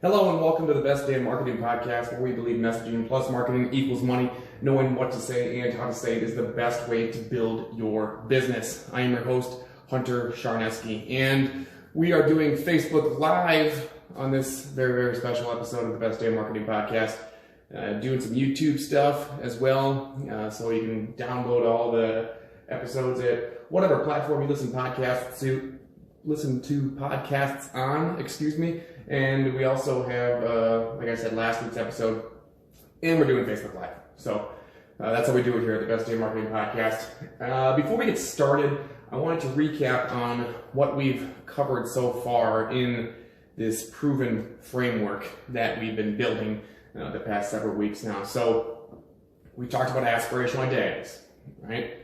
Hello and welcome to the Best Day in Marketing podcast, where we believe messaging plus marketing equals money. Knowing what to say and how to say it is the best way to build your business. I am your host, Hunter Charneski, and we are doing Facebook Live on this very, very special episode of the Best Day in Marketing podcast. Doing some YouTube stuff as well, so you can download all the episodes at whatever platform you listen to podcasts on, And we also have, like I said, last week's episode, and we're doing Facebook Live. So that's how we do it here at the Best Day in Marketing podcast. Before we get started, I wanted to recap on what we've covered so far in this proven framework that we've been building the past several weeks now. So we talked about aspirational identities, right?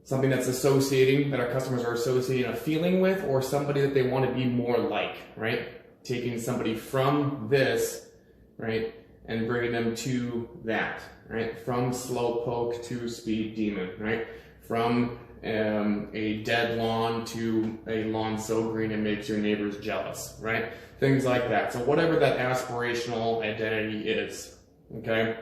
Something that's that our customers are associating a feeling with, or somebody that they want to be more like, right? Taking somebody from this, right, and bringing them to that, right? From slowpoke to speed demon, right? From a dead lawn to a lawn so green it makes your neighbors jealous, right? Things like that. So whatever that aspirational identity is, okay?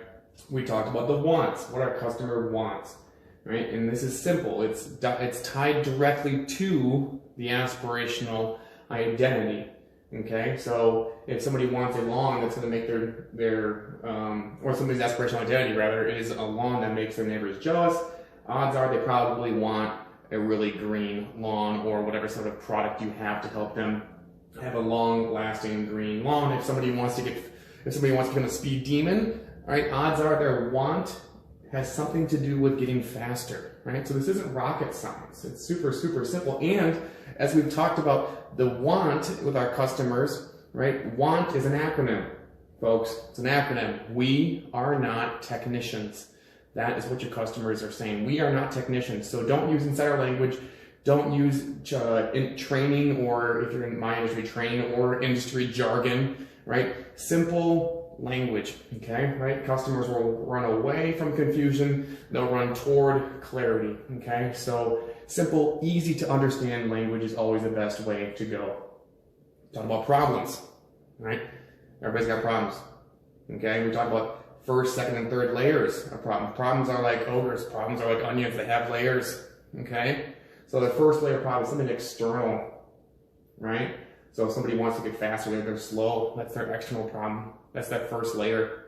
We talked about the wants, what our customer wants, right? And this is simple. It's tied directly to the aspirational identity. Okay, so if somebody wants a lawn that's going to make or somebody's aspirational identity rather is a lawn that makes their neighbors jealous, odds are they probably want a really green lawn or whatever sort of product you have to help them have a long-lasting green lawn. If somebody wants to become a speed demon, right? Odds are their want has something to do with getting faster, right? So this isn't rocket science. It's super, super simple. And as we've talked about the want with our customers, right? Want is an acronym, folks. It's an acronym. We are not technicians. That is what your customers are saying. We are not technicians. So don't use insider language. Don't use training, or if you're in my industry, training or industry jargon, right? Simple language, okay, right? Customers will run away from confusion. They'll run toward clarity, okay? So simple, easy to understand language is always the best way to go. Talk about problems, right? Everybody's got problems, okay? We talk about first, second, and third layers of problems. Problems are like ogres. Problems are like onions. They have layers, okay? So the first layer of problem is something external, right? So if somebody wants to get faster, they're slow. That's their external problem. That's that first layer.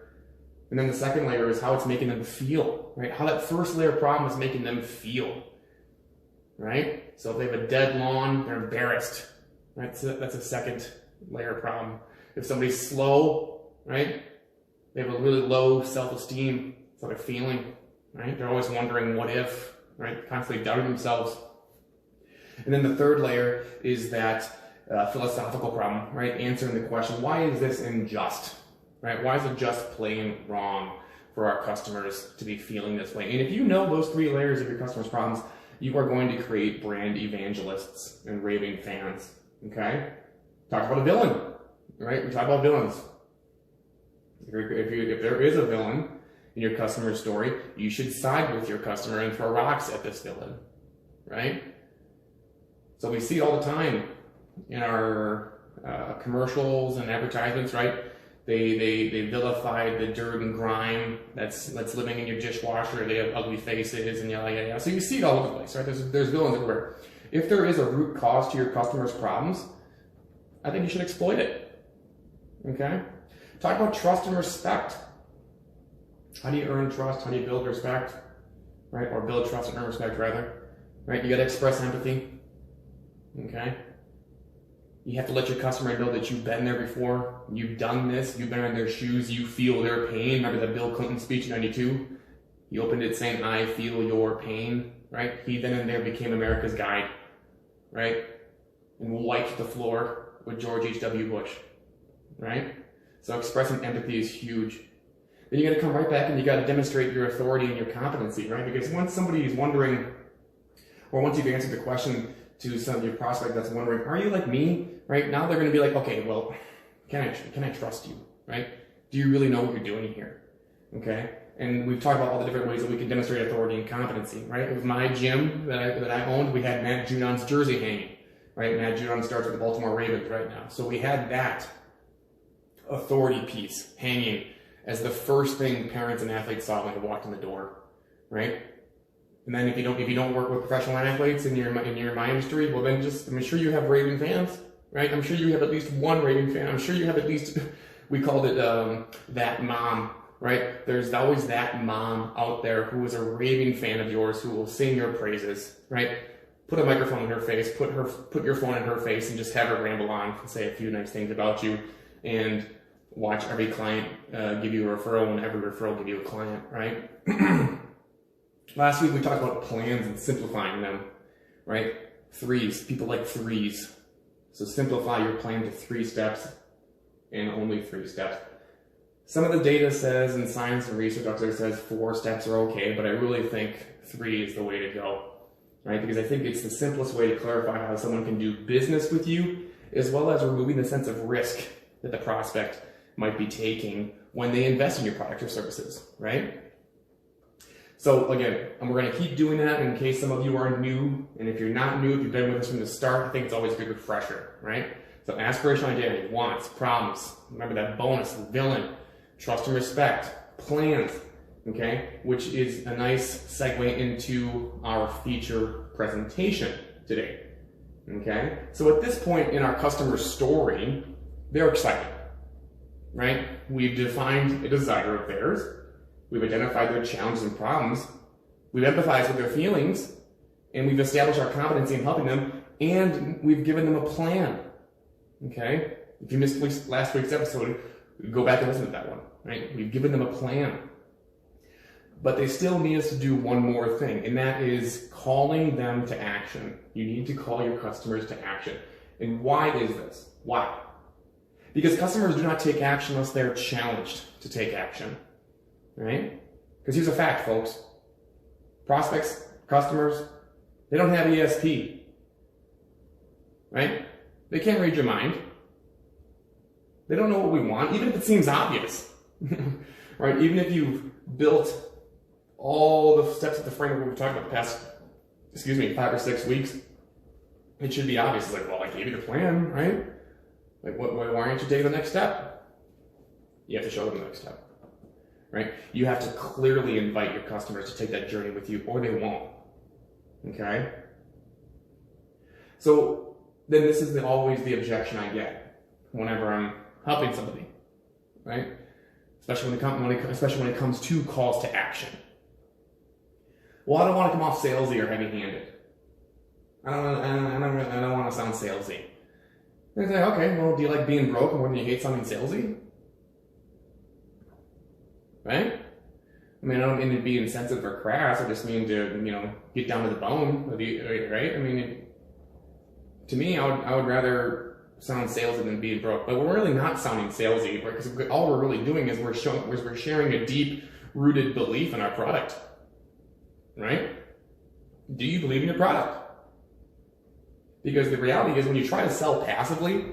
And then the second layer is how it's making them feel, right? How that first layer problem is making them feel, right? So if they have a dead lawn, they're embarrassed, right? That's a second layer problem. If somebody's slow, right? They have a really low self-esteem. That's how they're feeling, right? They're always wondering what if, right? Constantly doubting themselves. And then the third layer is that philosophical problem, right? Answering the question, why is this unjust, right? Why is it just plain wrong for our customers to be feeling this way? And if you know those three layers of your customers' problems, you are going to create brand evangelists and raving fans, okay? Talk about a villain, right? We talk about villains. If there is a villain in your customer's story, you should side with your customer and throw rocks at this villain, right? So we see it all the time in our commercials and advertisements, right? They vilify the dirt and grime that's living in your dishwasher. They have ugly faces and yada. So you see it all over the place, right? There's villains everywhere. If there is a root cause to your customer's problems, I think you should exploit it. Okay? Talk about trust and respect. How do you earn trust? How do you build respect? Right? Or build trust and earn respect, rather. Right? You got to express empathy. Okay? You have to let your customer know that you've been there before. You've done this. You've been in their shoes. You feel their pain. Remember the Bill Clinton speech in '92? He opened it saying, "I feel your pain." Right? He then and there became America's guide. Right? And wiped the floor with George H.W. Bush. Right? So expressing empathy is huge. Then you got to come right back and you got to demonstrate your authority and your competency, right? Because once somebody is wondering, or once you've answered the question to some of your prospect that's wondering, are you like me? Right? Now they're going to be like, okay, well, can I trust you? Right? Do you really know what you're doing here? Okay? And we've talked about all the different ways that we can demonstrate authority and competency, right? With my gym that I owned, we had Matt Judon's jersey hanging, right? Matt Judon starts with the Baltimore Ravens right now. So we had that. authority piece hanging as the first thing parents and athletes saw when they walked in the door, right? And then if you don't work with professional athletes in your my industry, well then I'm sure you have raving fans, right? I'm sure you have at least one raving fan. I'm sure you have at least, we called it that mom, right? There's always that mom out there who is a raving fan of yours who will sing your praises, right? Put a microphone in her face, put your phone in her face, and just have her ramble on and say a few nice things about you, and watch every client give you a referral, and every referral give you a client, right? Last week we talked about plans and simplifying them, right? Threes. People like threes. So simplify your plan to 3 steps and only 3 steps. Some of the data says, and science and research out there says 4 steps are okay, but I really think 3 is the way to go, right? Because I think it's the simplest way to clarify how someone can do business with you, as well as removing the sense of risk that the prospect might be taking when they invest in your product or services, right? So again, and we're going to keep doing that in case some of you are new. And if you're not new, if you've been with us from the start, I think it's always a good refresher, right? So aspirational identity, wants, problems. Remember that bonus, villain, trust and respect, plans, okay? Which is a nice segue into our feature presentation today, okay? So at this point in our customer story, they're excited, right? We've defined a desire of theirs. We've identified their challenges and problems. We've empathized with their feelings, and we've established our competency in helping them, and we've given them a plan. Okay? If you missed last week's episode, go back and listen to that one. Right? We've given them a plan. But they still need us to do one more thing, and that is calling them to action. You need to call your customers to action. And why is this? Why? Because customers do not take action unless they're challenged to take action. Right? Because here's a fact, folks. Prospects, customers, they don't have ESP. Right? They can't read your mind. They don't know what we want, even if it seems obvious. Right? Even if you've built all the steps of the framework we've talked about the past, 5 or 6 weeks, it should be obvious. It's like, well, I gave you the plan, right? Like, why aren't you taking the next step? You have to show them the next step. Right? You have to clearly invite your customers to take that journey with you, or they won't. Okay? So then this is always the objection I get whenever I'm helping somebody, right? Especially when it comes to calls to action. Well, I don't want to come off salesy or heavy-handed. I don't want to sound salesy. And I say, okay, well, do you like being broke more than you hate sounding salesy? Right? I mean, I don't mean to be insensitive or crass. I just mean to, get down to the bone, right? I mean, to me, I would rather sound salesy than being broke. But we're really not sounding salesy, because all we're really doing is we're sharing a deep-rooted belief in our product, right? Do you believe in your product? Because the reality is, when you try to sell passively,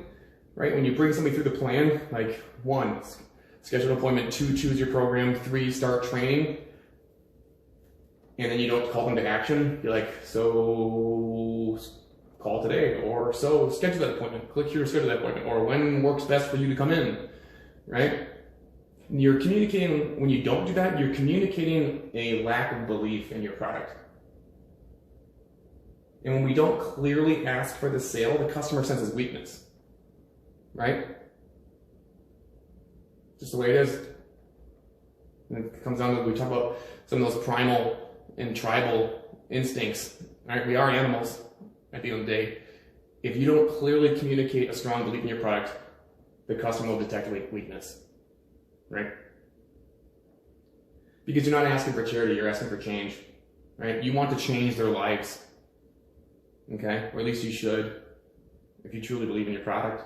right? When you bring somebody through the plan, like 1, schedule an appointment, 2, choose your program, 3, start training, and then you don't call them to action, you're like, so call today, or so schedule that appointment, click here to schedule that appointment, or when works best for you to come in, right? You're communicating, when you don't do that, you're communicating a lack of belief in your product. And when we don't clearly ask for the sale, the customer senses weakness, right? Just the way it is. And it comes down to, we talk about some of those primal and tribal instincts, right? We are animals at the end of the day. If you don't clearly communicate a strong belief in your product, the customer will detect weakness, right? Because you're not asking for charity, you're asking for change, right? You want to change their lives, okay? Or at least you should, if you truly believe in your product.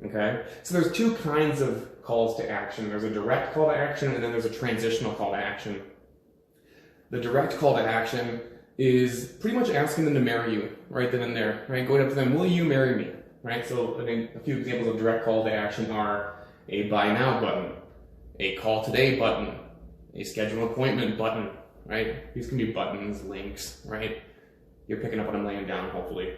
Okay, so there's 2 kinds of calls to action. There's a direct call to action, and then there's a transitional call to action. The direct call to action is pretty much asking them to marry you right then and there, right? Going up to them, will you marry me, right? So I think a few examples of direct call to action are a buy now button, a call today button, a schedule an appointment button, right? These can be buttons, links, right? You're picking up what I'm laying down, hopefully.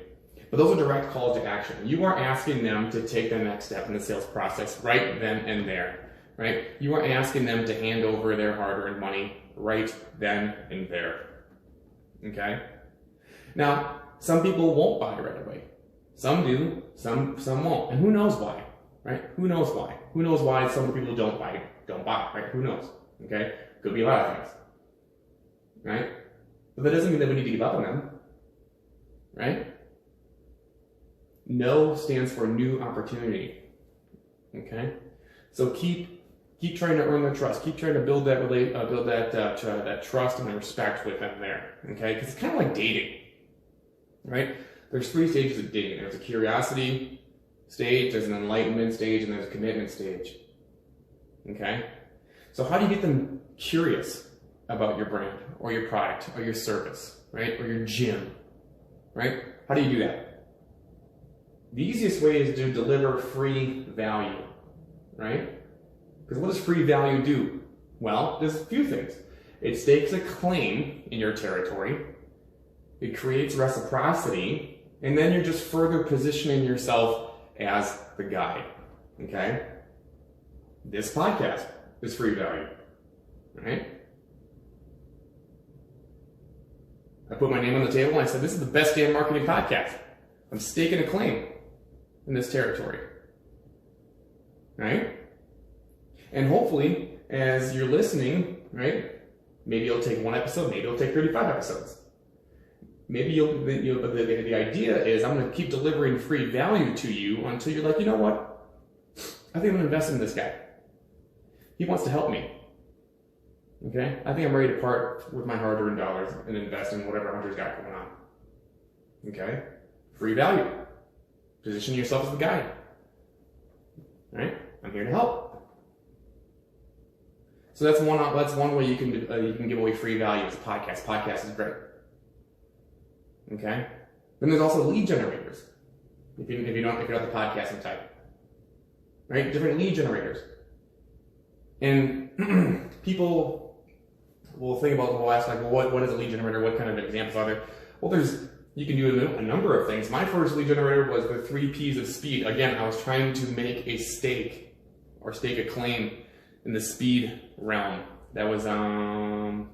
But those are direct calls to action. You are asking them to take the next step in the sales process right then and there, right? You are asking them to hand over their hard-earned money right then and there, okay? Now, some people won't buy right away. Some do, some won't. And who knows why, right? Who knows why? Who knows why some people don't buy, right? Who knows, okay? Could be a lot of things, right? But that doesn't mean that we need to give up on them, right? No stands for new opportunity, okay? So keep trying to earn their trust. Keep trying to build that trust and respect with them there, okay? Because it's kind of like dating, right? There's 3 stages of dating. There's a curiosity stage, there's an enlightenment stage, and there's a commitment stage, okay? So how do you get them curious about your brand or your product or your service, right? Or your gym, right? How do you do that? The easiest way is to deliver free value, right? Because what does free value do? Well, there's a few things. It stakes a claim in your territory, it creates reciprocity, and then you're just further positioning yourself as the guide, okay? This podcast is free value, right? I put my name on the table and I said, this is the best damn marketing podcast. I'm staking a claim in this territory, right? And hopefully, as you're listening, right, maybe you'll take 1 episode, maybe you'll take 35 episodes. Maybe the idea is I'm going to keep delivering free value to you until you're like, you know what? I think I'm going to invest in this guy. He wants to help me. Okay? I think I'm ready to part with my hard-earned dollars and invest in whatever Hunter's got going on. Okay? Free value. Position yourself as the guide. Right? I'm here to help. So that's one way you can give away free value as a podcast. Podcast is great. Okay? Then there's also lead generators. If you're not the podcasting type. Right? Different lead generators. And people will think about, will ask like, well, what is a lead generator? What kind of examples are there? Well, you can do a number of things. My first lead generator was the 3 P's of speed. Again, I was trying to make a stake a claim in the speed realm. That was 2-3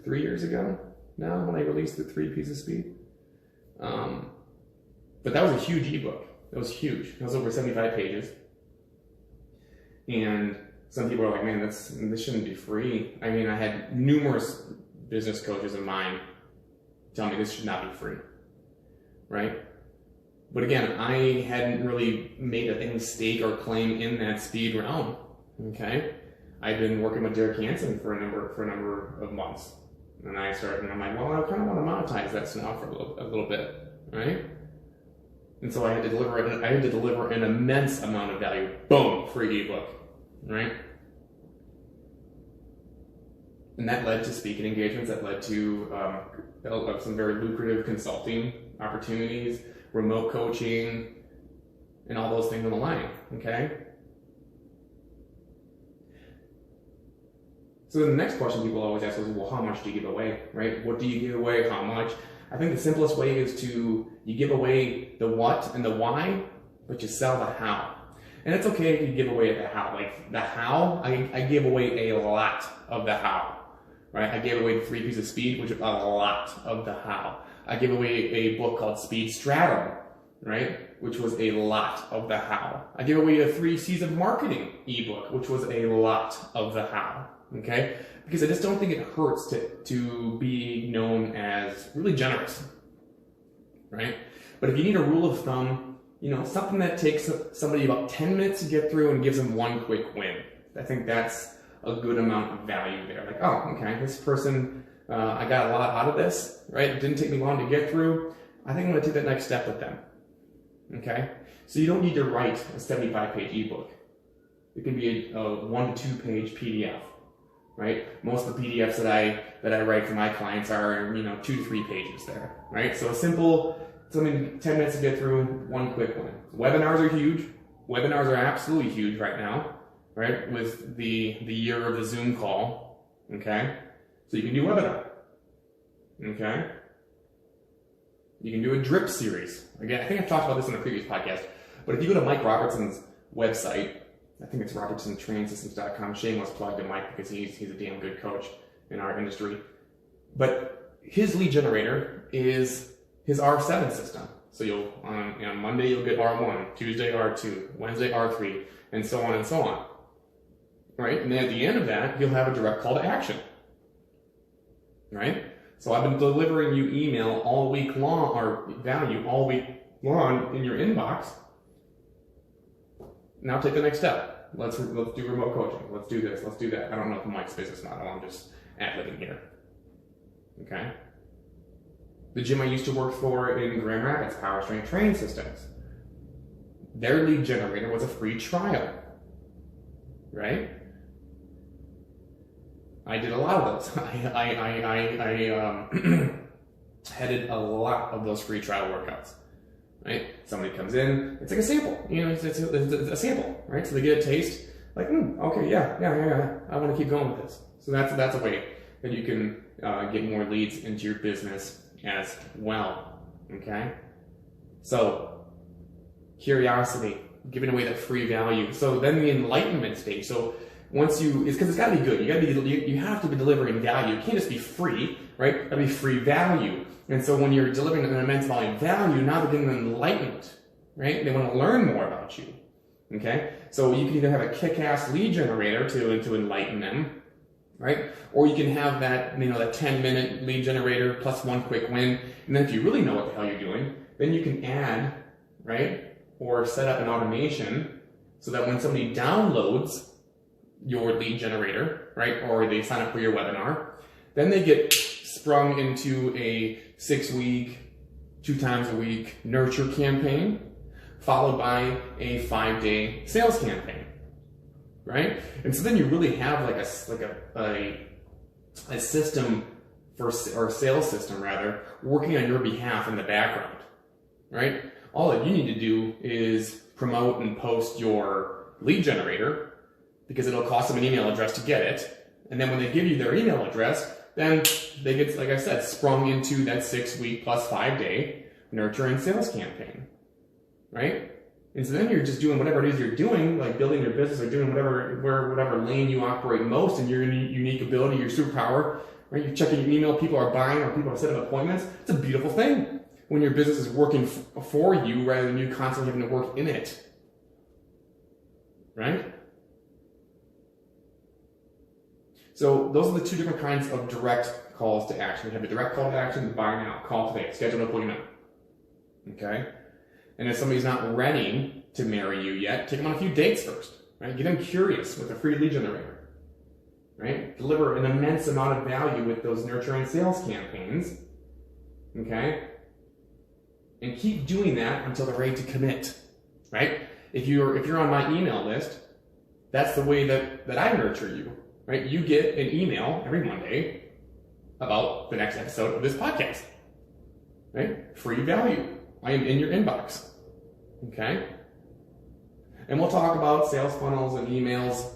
years ago now when I released the 3 P's of speed. But that was a huge ebook. It was huge. It was over 75 pages. And some people are like, man, this shouldn't be free. I mean, I had numerous business coaches of mine tell me this should not be free, right? But again, I hadn't really made any stake or claim in that speed realm, okay? I'd been working with Derek Hansen for a number of months. And I'm like, well, I kind of want to monetize that now for a little bit, right? And so I had to deliver an immense amount of value. Boom, free ebook, right? And that led to speaking engagements. That led to some very lucrative consulting opportunities, remote coaching, and all those things on the line, okay? So then the next question people always ask is, well, how much do you give away, right? What do you give away? How much? I think the simplest way is you give away the what and the why, but you sell the how. And it's okay if you give away the how. Like the how, I gave away a lot of the how, right? I gave away the 3 P's of speed, which is a lot of the how. I gave away a book called Speed Stratum, right? Which was a lot of the how. I gave away a 3 C's of marketing ebook, which was a lot of the how, okay? Because I just don't think it hurts to be known as really generous, right? But if you need a rule of thumb, something that takes somebody about 10 minutes to get through and gives them 1 quick win, I think that's a good amount of value there. Like, oh, okay, this person, I got a lot out of this, right? It didn't take me long to get through. I think I'm gonna take that next step with them, okay? So you don't need to write a 75-page ebook. It can be a 1 to 2 page PDF, right? Most of the PDFs that I write for my clients are, 2 to 3 pages there, right? So something 10 minutes to get through, 1 quick one. Webinars are huge. Webinars are absolutely huge right now, right? With the year of the Zoom call, okay? So you can do webinar, okay? You can do a drip series. Again, I think I've talked about this in a previous podcast, but if you go to Mike Robertson's website, I think it's robertsontrainsystems.com. Shameless plug to Mike because he's a damn good coach in our industry. But his lead generator is his R7 system. So you'll on Monday you'll get R1, Tuesday R2, Wednesday R3, and so on and so on. Right? And then at the end of that, you'll have a direct call to action. Right? So I've been delivering you email all week long, or value all week long in your inbox. Now take the next step. Let's do remote coaching. Let's do this. Let's do that. I don't know if Mike's business model. I'm just ad-libbing here. Okay? The gym I used to work for in Grand Rapids, Power Strength Training Systems, their lead generator was a free trial. Right? I did a lot of those. I headed a lot of those free trial workouts. Right? Somebody comes in, it's like a sample. You know, it's a sample, right? So they get a taste, like, okay, yeah. I want to keep going with this. So that's a way that you can get more leads into your business as well. Okay? So curiosity, giving away that free value. So then the enlightenment stage. So once it's because it's got to be good. You have to be delivering value. It can't just be free, right? It's got to be free value. And so when you're delivering an immense volume of value, now they're getting enlightened, right? They want to learn more about you. Okay? So you can either have a kick-ass lead generator to enlighten them, right? Or you can have that, that 10-minute lead generator plus one quick win. And then if you really know what the hell you're doing, then you can add, right? Or set up an automation so that when somebody downloads your lead generator, right? Or they sign up for your webinar, then they get sprung into a 6-week, 2 times a week nurture campaign, followed by a 5-day sales campaign, right? And so then you really have like a system or sales system rather, working on your behalf in the background, right? All that you need to do is promote and post your lead generator because it'll cost them an email address to get it. And then when they give you their email address, then they get, like I said, sprung into that 6-week plus 5-day nurture and sales campaign, right? And so then you're just doing whatever it is you're doing, like building your business or doing whatever lane you operate most and your unique ability, your superpower, right? You're checking your email, people are buying or people are setting appointments. It's a beautiful thing when your business is working for you rather than you constantly having to work in it, right? So those are the 2 different kinds of direct calls to action. We have the direct call to action, the buy now, call today, schedule an appointment. Okay? And if somebody's not ready to marry you yet, take them on a few dates first. Right? Get them curious with a free lead generator. Right? Deliver an immense amount of value with those nurture and sales campaigns. Okay? And keep doing that until they're ready to commit. Right? If you're on my email list, that's the way that I nurture you. Right? You get an email every Monday about the next episode of this podcast. Right? Free value. I am in your inbox. Okay? And we'll talk about sales funnels and emails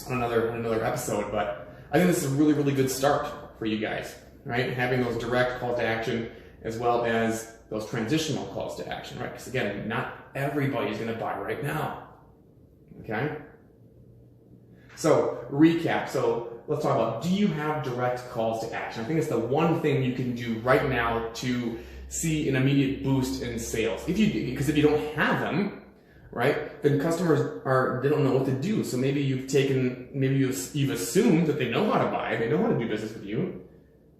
on another episode, but I think this is a really, really good start for you guys. Right? Having those direct calls to action as well as those transitional calls to action. Right? Because again, not everybody's going to buy right now. Okay? So, recap. So, let's talk about, do you have direct calls to action? I think it's the one thing you can do right now to see an immediate boost in sales. Because if you don't have them, right, then customers they don't know what to do. So maybe you've assumed that they know how to buy, they know how to do business with you,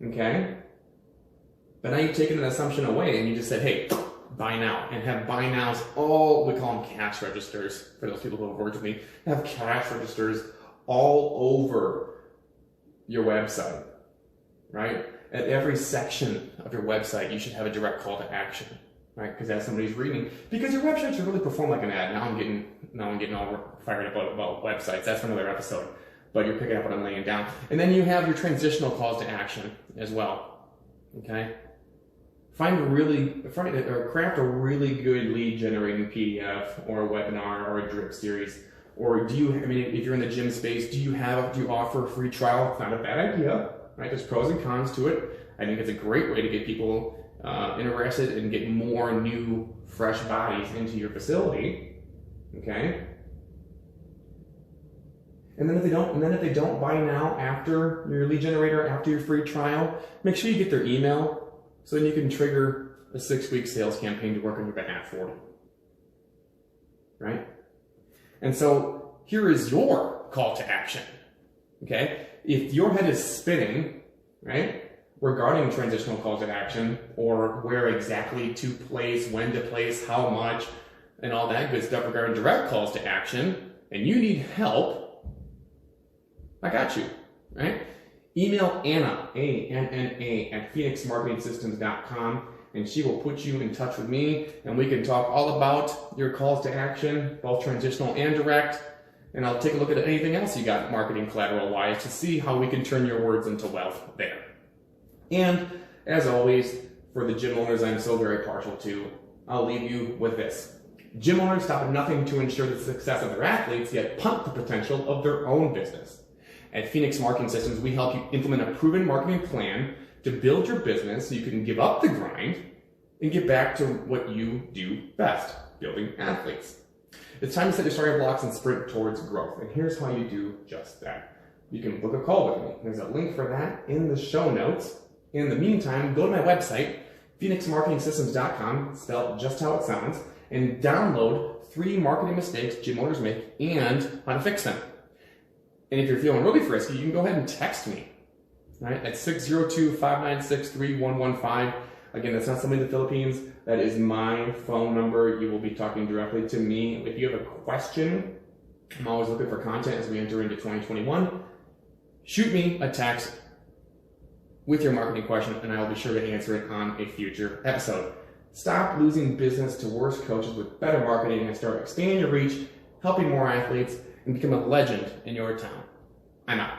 okay? But now you've taken an assumption away and you just said, hey, buy now, and have buy nows, we call them cash registers for those people who have worked with me, have cash registers all over your website, right? At every section of your website, you should have a direct call to action, right? Because as somebody's reading, because your website should really perform like an ad. Now I'm getting all fired up about websites. That's for another episode, but you're picking up what I'm laying down. And then you have your transitional calls to action as well, okay? Craft a really good lead generating PDF or a webinar or a drip series. Or if you're in the gym space, do you offer a free trial? It's not a bad idea, right? There's pros and cons to it. I think it's a great way to get people interested in getting more new, fresh bodies into your facility, okay? And then if they don't buy now after your lead generator, after your free trial, make sure you get their email so then you can trigger a 6-week sales campaign to work on your behalf for them, right? And so here is your call to action, okay? If your head is spinning, right, regarding transitional calls to action or where exactly to place, when to place, how much, and all that good stuff regarding direct calls to action, and you need help, I got you, right? Email Anna, A-N-N-A, at phoenixmarketingsystems.com, and she will put you in touch with me, and we can talk all about your calls to action, both transitional and direct, and I'll take a look at anything else you got marketing collateral-wise to see how we can turn your words into wealth there. And, as always, for the gym owners I'm so very partial to, I'll leave you with this. Gym owners stop at nothing to ensure the success of their athletes, yet punt the potential of their own business. At Phoenix Marketing Systems, we help you implement a proven marketing plan to build your business so you can give up the grind and get back to what you do best, building athletes. It's time to set your starting blocks and sprint towards growth. And here's how you do just that. You can book a call with me. There's a link for that in the show notes. In the meantime, go to my website, phoenixmarketingsystems.com, spelled just how it sounds, and download 3 marketing mistakes gym owners make and how to fix them. And if you're feeling really frisky, you can go ahead and text me, right? At 602-596-3115. Again, that's not somebody in the Philippines. That is my phone number. You will be talking directly to me. If you have a question, I'm always looking for content as we enter into 2021. Shoot me a text with your marketing question, and I will be sure to answer it on a future episode. Stop losing business to worse coaches with better marketing and start expanding your reach, helping more athletes, and become a legend in your town. I'm out.